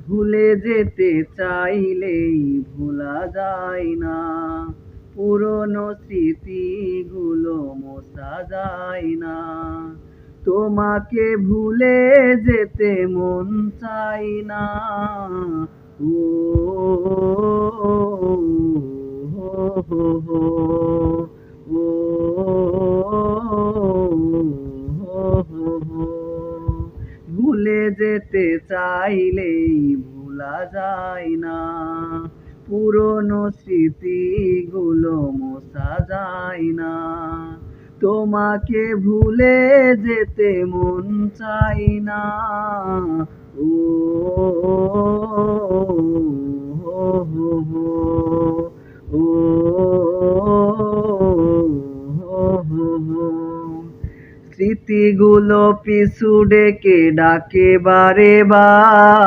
ভুলে যেতে চাইলেই ভোলা যায় না, পুরনো স্মৃতিগুলো মোছা যায় না। তোমাকে ভুলে যেতে মন চাই না। ও হো হো হো, ও হো হো হো। ভুলে যেতে চাইলেই ভোলা যায় না, পুরনো স্মৃতিগুলো মোছা যায় না। তোমাকে ভুলে যেতে মন চাই না। ও হো হো হো, ও হো হো হো। স্মৃতিগুলো পিছু ডেকে ডাকে বারে বার।